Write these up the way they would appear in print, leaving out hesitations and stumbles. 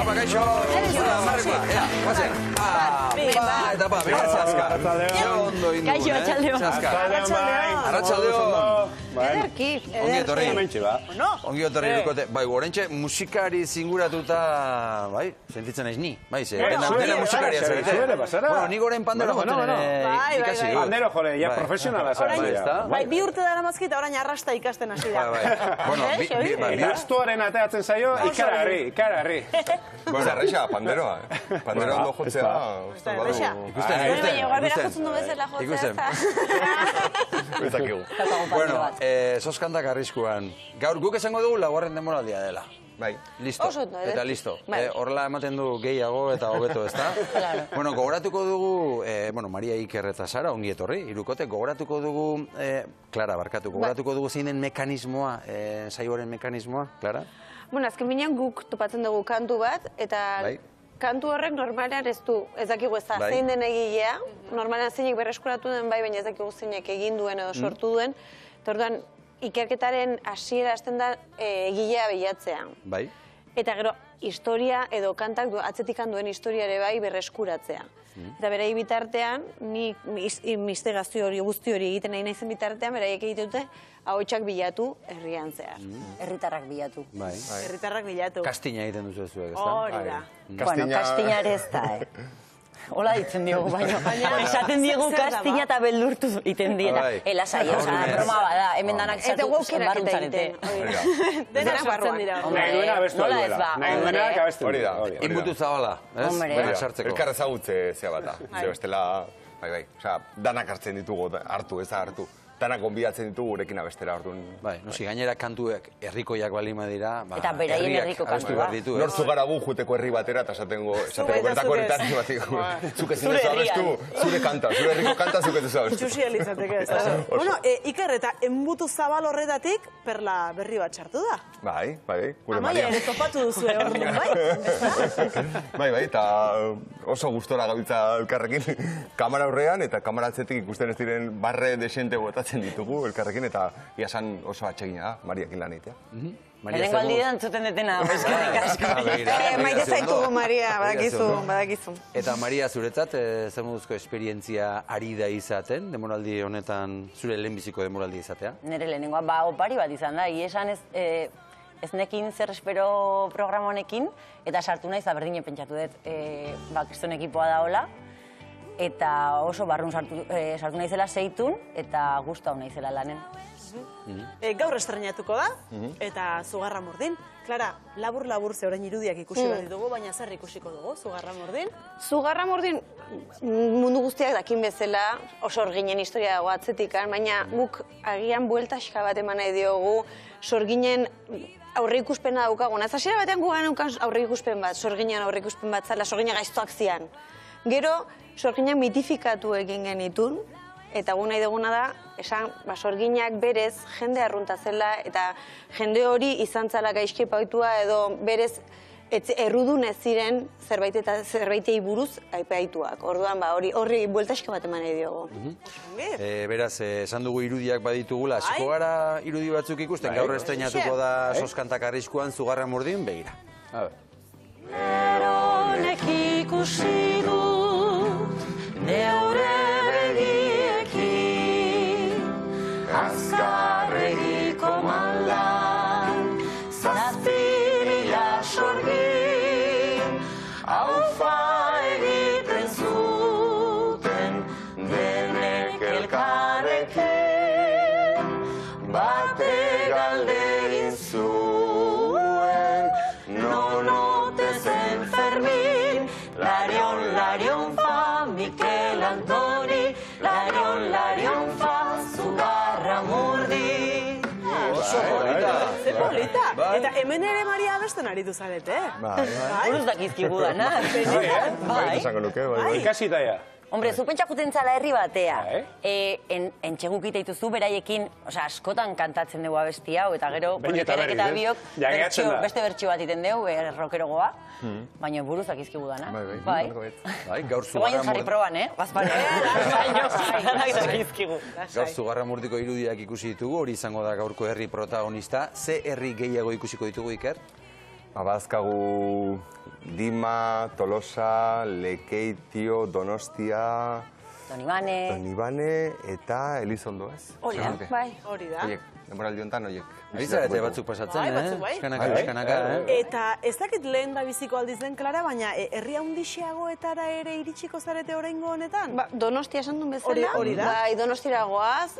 Apa, kaixo. Marrekoa, ea, guazen. Eta ba, begatzen azka. Kaixo, atxaldeon. Arratxaldeon. Ederki. Ongi etorri. Ongi etorri irukote. Bai, gorentxe musikari zinguratuta, bai, sentitzen naiz ni. Bai, ze, dena musikaria zarete. Bueno, ni goren pandero joten ikasi du. Pandero, jole, ja profesionala zara. Bai, 2 urte dara mazkita, orain arrasta ikasten hasi da. Bueno, Gastuaren ateatzen zaio, ikaragarri. Bueno, erreixa, panderoa. Pandero ondo jotzea. Ikusten. Bueno, soskantak arriskuan. Gaur guk esango dugu laugarren denboraldia dela. Bai, listo. Eta listo. Horrela ematen du gehiago eta hobeto, ezta? Bueno, gogoratuko dugu, Maria Iker eta Sara, ongi etorri, irukote, gogoratuko dugu, Klara, barkatu, gogoratuko dugu zein den mekanismoa, saioaren mekanismoa, Klara? Bueno, azken binean guk topatzen dugu kantu bat, eta kantu horrek normalean ez dakigu ez da zein den egilea, normalean zeinek berreskuratu den bai, baina ez dakigu zeinek egin duen edo sortu duen, eta orduan ikerketaren hasiera hasten da egilea bilatzea. Bai. Eta gero, historia edo kantak atzetikan duen historia ere bai berreskuratzea. Eta berai bitartean, ni investigazio hori guzti hori egiten nahi naizen bitartean, beraiek egiten dute ahotsak bilatu herrian zehar. Herritarrak bilatu. Bai. Herritarrak bilatu. Kastina egiten duzu zuek, ez da? Hori da. Bueno, kastina ere ez da, Hola ditzen diogu, baina esaten diogu kastina eta beldurtu iten dieta. Elasai, broma bada, hemen danak zatu barruntzarete. Denak barruan dira. Nahi duena abestu duela. Nahi duena abestu. Hori da. Inbutu zabala, ez? Baina sartzeko. Elkar ezagutze zea bata. Ze bestela, danak hartzen ditugu, hartu, ez da hartu. Danak gonbidatzen ditugu gurekin abestera, orduan. Bai, nosi, gainera kantuek herrikoiak balima dira, eta beraien herriko kantua. Nortzu gara gu juteko herri batera, eta esateko bertako herritarri batiko. Zuk ezin duzu abestu, zure kanta, zure herriko kanta zuk ez duzu abestu. Itxusi elitzateke ez. Bueno, Iker, eta enbutu zabal horretatik perla berri bat sartu da. Bai, gure Amaia ere topatu duzu orduan, bai? Bai, eta oso gustora gabiltza elkarrekin kamara aurrean, eta kamara atzetik ikusten ez diren barre desente botatzen ditugu elkarrekin, eta iasan oso atsegina da, Mariakin lan egitea. Herengo aldian entzuten detena, eskerrik asko. Maite zaitugu, Maria, badakizu. Eta Maria, zuretzat, zer moduzko esperientzia ari da izaten, demoraldi honetan, zure lehenbiziko demoraldi izatea? Nire lehenengoa, opari bat izan da, esan ez nekin zer espero programa honekin, eta sartu naiz, berdinen pentsatu dut, kriston ekipoa da hola, eta oso barrun sartu naizela seitun, eta gustau naizela lanen. Gaur estrenatuko da, eta Zugarra Mordin. Klara, labur ze orain irudiak ikusi bat ditugu, baina zer ikusiko dugu, Zugarra Mordin? Zugarra Mordin mundu guztiak dakin bezala, oso sorginen historia dago atzetikan, baina guk agian bueltaxka bat eman nahi diogu, sorginen aurreikuspena daukaguna. Ez hasiera batean gugan eukan aurreikuspen bat, sorginen aurreikuspen bat zala, sorgina gaiztoak zian. Gero, sorginak mitifikatu egin genitun, eta gu nahi duguna da, esan, sorginak berez jende arrunta zela, eta jende hori izan zala gaizki epaitua, edo berez errudun ez ziren zerbaitei buruz aipaituak. Orduan, horri bueltaxka bat eman nahi diogu. Beraz, esan dugu irudiak baditugula, hasiko gara irudi batzuk ikusten, gaur estrenatuko da soskantak arriskuan Zugarra Mordin, begira. Eronek ikusi dut, neure begiekin, azkarregiko malan, 7.000 sorgin, aufa egiten zuten, denek elkarrekin, bate galdegin zuen, Fermín, Larion fa, Mikel Antoni, Larion fa, Zugarra Mordin. Oso polita. Ze polita. Eta hemen ere Maria abesten aritu zarete. Buruz dakizkigu dana. Bai, esango nuke, bai. Ikasi daia. Hombre, zu pentsatzen zala herri batea. Entxegukita dituzu beraiekin, askotan kantatzen dugu abesti hau, eta gero eta biok beste bertxio bat iten dugu, rockerogoa, baina buruz dakizkigu dana. Bai, gaur Zugarra jarri proban, Gaur Zugarra Mordiko irudiak ikusi ditugu, hori izango da gaurko herri protagonista. Ze herri gehiago ikusiko ditugu, Iker? Badazkagu Dima, Tolosa, Lekeitio, Donostia... Donibane eta Elizondo, ez? Hori da, bai. Hori da. Oiek, demoraldi honetan, oiek. Bizarete batzuk pasatzen, Eskanaka, Eta ez dakit lehen da biziko aldiz den, Klara, baina herri handixeagoetara ere iritsiko zarete oraingo honetan? Donostia esan duen bezala. Hori da. Bai, Donostira goaz.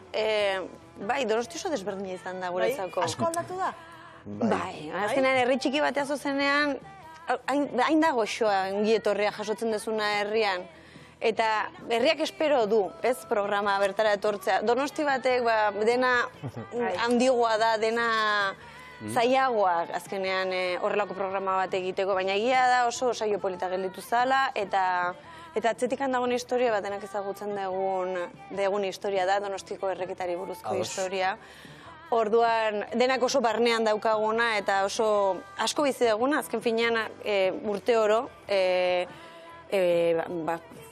Bai, Donosti oso desberdina izan da guretzako. Asko aldatu da? Bai, azkenean herri txiki batea zozenean, hain da goxoa ongietorria jasotzen dezuna herrian. Eta herriak espero du, ez programa bertara etortzea. Donosti batek dena handigoa da, dena zailagoa azkenean horrelako programa bat egiteko, baina egia da oso saio polita gelditu zala, eta atzetik handagoen historia bat denak ezagutzen dugun historia da, Donostiko erreketari buruzko historia. Orduan, denak oso barnean daukaguna eta oso asko bizi duguna, azken finean urte oro,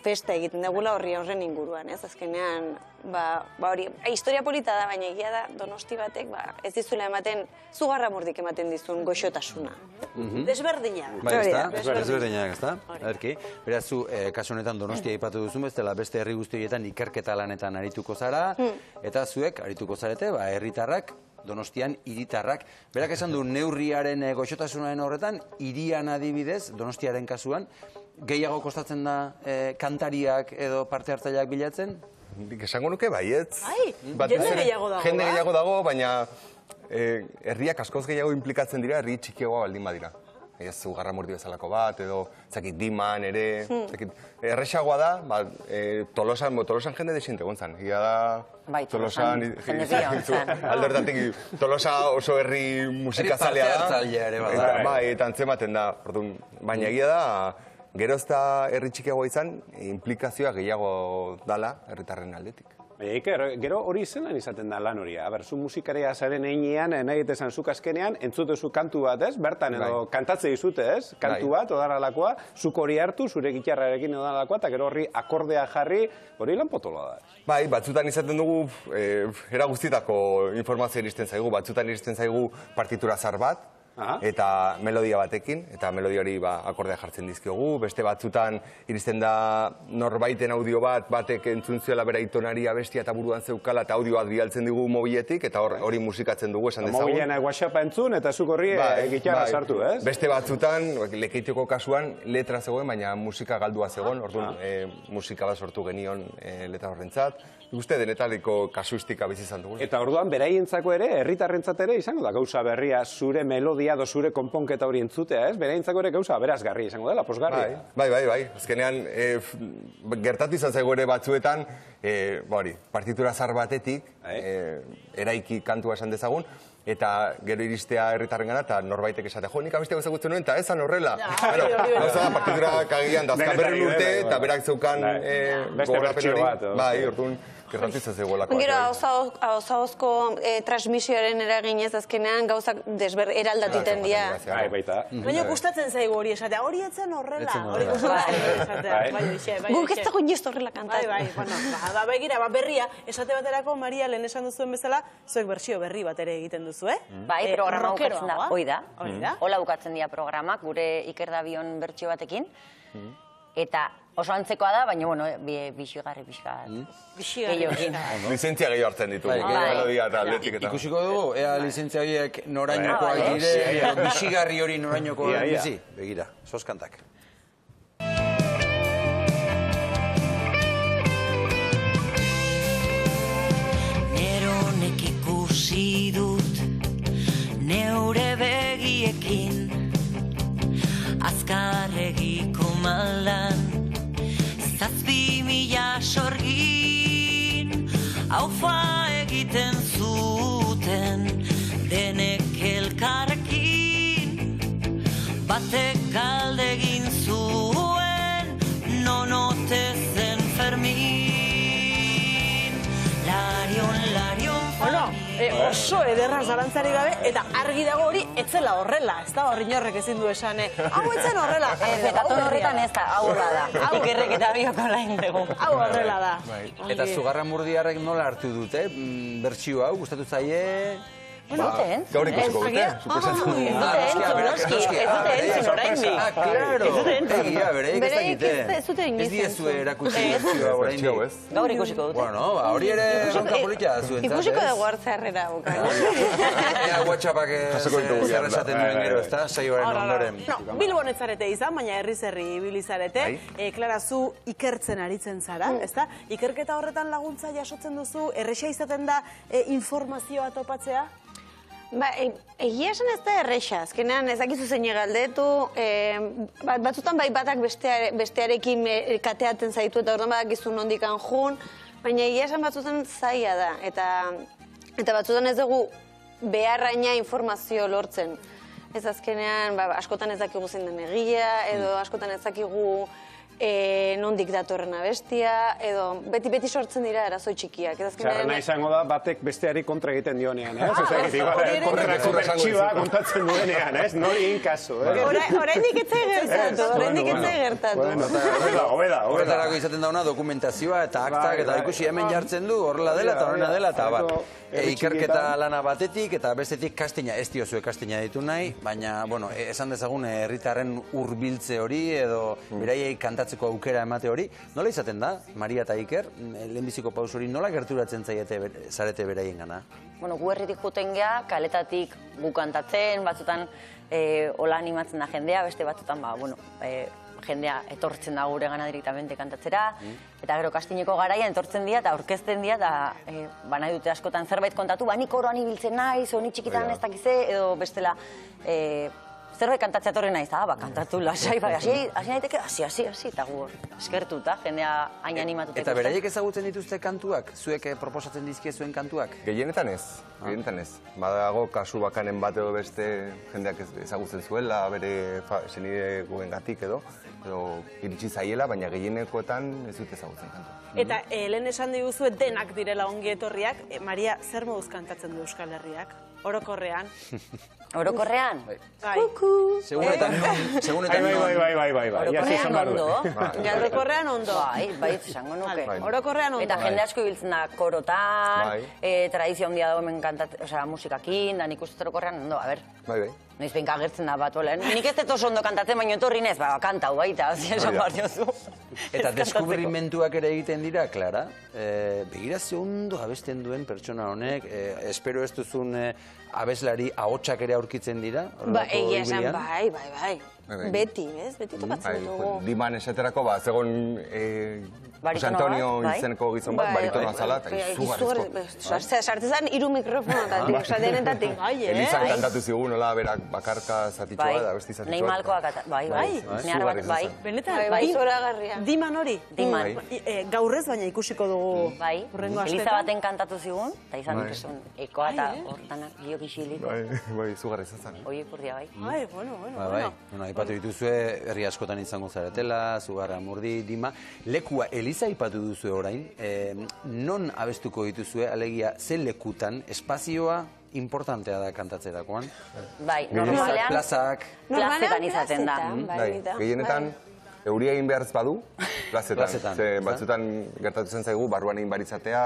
festa egiten dugula horren inguruan, ez? Azkenean, hori, historia polita da, baina egia da Donosti batek ez dizula ematen, zugarramurdik ematen dizun goxotasuna. Desberdina. Bai, desberdinak, ez da? Beraz, zu, kasu honetan Donostia aipatu duzun bezala, beste herri guzti horietan ikerketa lanetan arituko zara, eta zuek arituko zarete, herritarrak, Donostian hiritarrak. Berak esan du neurriaren goxotasunaren horretan, hirian adibidez, Donostiaren kasuan, gehiago kostatzen da kantariak edo parte hartzaileak bilatzen? Esango nuke baietz. Jende gehiago dago. Jende gehiago dago, baina herriak askoz gehiago implikatzen dira, herri txikiagoa baldin badira. Ez Zugarramurdi bezalako bat, edo Diman ere, erresagoa da, Tolosan jende desinte gontzan. Egia da, Tolosan, alde horretatik, Tolosa oso herri musikazalea da, bai, eta antzematen da, baina egia da, gero ez da herri txikiagoa izan, implikazioa gehiago dala herritarren aldetik. Gero hori zelan izaten da lan hori. Zu musikaria zaren einean, nahi esan zuk azkenean, entzutezu kantu bat, ez? Bertan edo kantatze dizute, ez? Kantu bat, odaralakoa, zuk hori hartu, zure gitarrarekin odaralakoa, eta gero horri akordea jarri, hori lan potoloa da. Bai, batzutan izaten dugu, era guztietako informazio iristen zaigu, batzutan iristen zaigu partitura zar bat, eta melodia batekin, eta melodia hori akordea jartzen dizkiogu. Beste batzutan iristen da norbaiten audio batek entzun zuela bera itonari abestia eta buruan zeukala eta audio bat bialtzen digu mobiletik, eta hori musikatzen dugu esan dezagun. Mobilean WhatsAppa entzun eta zuk horri gitarra sartu, ez? Beste batzutan, Lekeitioko kasuan, letra zegoen, baina musika galdua zegoen, orduan musika bat sortu genion letra horrentzat. Uste denetaliko kasuistika bizi izan dugu. Eta orduan, beraientzako ere, herritarrentzat ere, izango da gauza berria, zure melodia do zure konponketa hori entzutea, ez? Beraientzako ere gauza berazgarri izango dela, posgarria. Bai. Azkenean, gertatu izan zaigu ere batzuetan, partitura zar batetik, eraiki kantua esan dezagun, eta gero iristea herritarren gana, eta norbaitek esate, nik abestia ezagutzen nuen, eta esan horrela. Gauza da, partitura kagian, dazkan berren urte, eta berak zeukan gogorapen hori. Bai, orduan, gertatu izan zegoelako. Gero, hauza-hozko transmisioaren eraginez azkenean gauzak eraldatuten dira. Baina gustatzen zaigu hori esatea, hori etzen horrela. Hori gustatzen. Guk ez dago inoz horrela kantatzen. Bai, begira, berria, esate baterako, Maria, lehen esan duzuen bezala, zuek bertsio berri bat ere egiten duzu, eh? Bai, programa bukatzen da, hoi da. Hola bukatzen dira programak, gure Ikerdabion bertsio batekin. Eta oso antzekoa da, baina, bueno, bixigarri pixkat. Lizentzia gehiago hartzen ditugu. Ikusiko dugu, ea lizentzia horiek norainokoak dire, bixigarri hori norainokoak bizi. Begira, soskantak. Neronek ikusi dut neure begiekin azkarregiko maldan 7.000 sorgin aufa egiten zuten denek elkarrekin batek galde egin zuen nonote zen Fermin larion oso ederra zalantzari gabe, eta argi dago hori etzela horrela, ez da horri inorrek ezin du esan, hau etzen horrela. Betaton horretan ez da, hau horrela da. Ikerrek eta bioko lain dugu. Hau horrela da. Eta Zugarramurdiarrek nola hartu dute, bertsio hau, gustatu zaie? Gaur ikusiko dute, suposatzen. Ez dute entzun, Ah, claro. Egia, bereik ez dakite. Ez dute inoiz Ez diezu erakutsi bertsioa oraindik. Gaur ikusiko dute. Bueno, hori ere zonka politia zuentzat, ez? Ikusiko dugu hartzarrera bukan. Ea WhatsAppak zer esaten duen gero, ez da? Saioaren ondoren. Bilbon ez zarete izan, baina herri ibili zarete. Klara, zu ikertzen aritzen zara, ez da? Ikerketa horretan laguntza jasotzen duzu, erresa izaten da informazioa topatzea? Ba, egia esan ez da erresa, azkenean ezakizu zein galdetu, batzutan bai batak bestearekin kateatzen zaitu eta orduan badakizu nondikan jun, baina egia esan batzutan zaila da, eta batzutan ez dugu beharraina informazio lortzen. Ez azkenean, askotan ez dakigu zein den egia, edo askotan ez dakigu nondik datorren abestia, edo beti sortzen dira arazoi txikiak. Txarrena izango da, batek besteari kontra egiten dionean, ez? Kontrako bertsioa kontatzen duenean, ez? Nori egin kasu, ez? Horrendik etzai gertatu. Horretarako izaten dauna dokumentazioa eta aktak, eta ikusi hemen jartzen du, horrela dela eta horrena dela, eta bat. Ikerketa lana batetik eta bestetik kastina, ez diozue kastina ditu nahi, baina, bueno, esan dezagun herritarren hurbiltze hori edo beraiei kantatzeko aukera emate hori. Nola izaten da, Maria eta Iker, lehenbiziko paus hori nola gerturatzen zarete beraien gana? Bueno, gu herritik juten geha, kaletatik gu kantatzen, batzutan hola animatzen da jendea, beste batzutan, jendea etortzen da gure gana direktamente kantatzera, eta gero kastineko garaian etortzen dira eta aurkezten dira, eta nahi dute askotan zerbait kontatu, nik oroan ibiltzen naiz, ni txikitan ez dakize, edo bestela zerbait kantatzea torri naiz, kantatu lasai, hasi naiteke, hasi, eta gu eskertuta, jendea hain animatutek. Eta beraiek ezagutzen dituzte kantuak? Zuek proposatzen dizkie zuen kantuak? Gehienetan ez. Badago kasu bakanen bat edo beste jendeak ezagutzen zuela, bere senide guengatik edo iritsi zaiela, baina gehienekoetan ez dute ezagutzen kantu. Eta lehen esan diguzue denak direla ongi etorriak, Maria, zer moduz kantatzen du Euskal Herriak? Orokorrean? Orokorrean? Kuku! Segunetan non. Orokorrean ondo. Bai, esango nuke. Orokorrean ondo. Eta jende asko ibiltzen da korotan, tradizio handia dago hemen musikakin, da nik uste orokorrean ondo, a ber. Noiz behinka agertzen da bat, nik ez dut oso ondo kantatzen, baina etorri nez, kantau baita, esan behar diozu. Eta deskubrimentuak ere egiten dira, Klara, begira ze ondo abesten duen pertsona honek, espero ez duzun abeslari ahotsak ere aurkitzen dira? Egia esan, bai. Beti, ez? Beti topatzen dugu. Diman esaterako, zegoen Jose Antonio izeneko gizon bat, baritonoa zala, eta izugarrizko. Sartzezan 3 mikrofonotatik, osa denetatik. Elizan kantatu zigun, nola, berak bakarka zatitxoa, da besti zatitxoa. Nei malkoa kata, bai. Benetan, bai, zoragarria. Diman hori? Diman. Gaurrez, baina ikusiko dugu. Bai, Eliza baten kantatu zigun, eta izan dituzen ekoa eta hortanak biok isiliko. Bai, izugarri zazan. Oie purdia, bai. Bai, bueno. Aipatu dituzue, herri askotan izango zaretela, Zugarra, Murdi, Dima. Lekua Eliza aipatu duzue orain, non abestuko dituzue, alegia, ze lekutan, espazioa importantea da kantatzerakoan? Bai, normalean, plazak, plazetan izaten da. Gehienetan, euria egin behartz badu, plazetan. Batzutan gertatu zen zaigu, barruan egin baritzatea,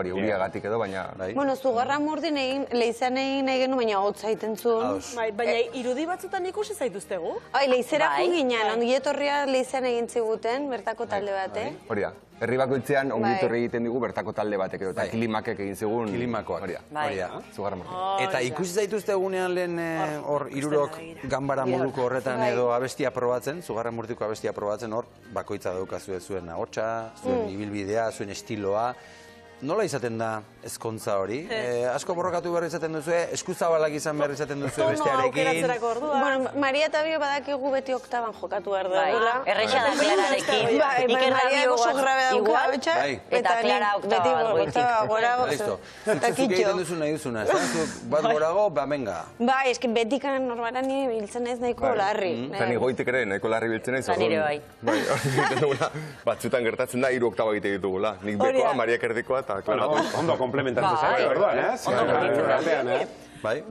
euriagatik edo, baina... Bueno, Zugarra Murdin Leizan egin nahi genuen, baina hotza egiten zuen. Baina irudi batzutan ikusi zaituztegu? Leizera junginan, ongi etorria Leizan egin ziguten, bertako talde bate. Hori da. Herri bakoitzean ongi etorri egiten digu bertako talde batek edo, eta kilimakek egin zigun... Kilimakoak. Hori da, Zugarra Murdin. Eta ikusi zaituzte egunean lehen hor irurok ganbara moduko horretan edo abestia probatzen, Zugarra Murdiko abestia probatzen hor, bakoitza daukazue zuen ahotsa, zuen ibilbidea, zuen estiloa. Nola izaten da ezkontza hori? Asko borrokatu behar izaten duzu, eskuzabalak izan behar izaten duzu bestearekin. Bueno, Maria eta Bio badakigu beti oktaban jokatu behar da. Erresa da Klararekin. Maria oso grabe dauka hotxa, eta Klara oktaba goitik. Listo. Zuk egiten duzu nahi duzuna, bat gorago, benga. Bai, eski betikan normalan nire biltzen ez nahiko larri. Eta ni goitik ere nahiko larri biltzen ez. Zanire bai. Batzutan gertatzen da, 3 oktaba egite ditugula. Nik bekoa, Mariak erdikoa, eta Klara. Ondo komplementatzen zara, orduan, ez? Ondo komplementatzen zara. Bai.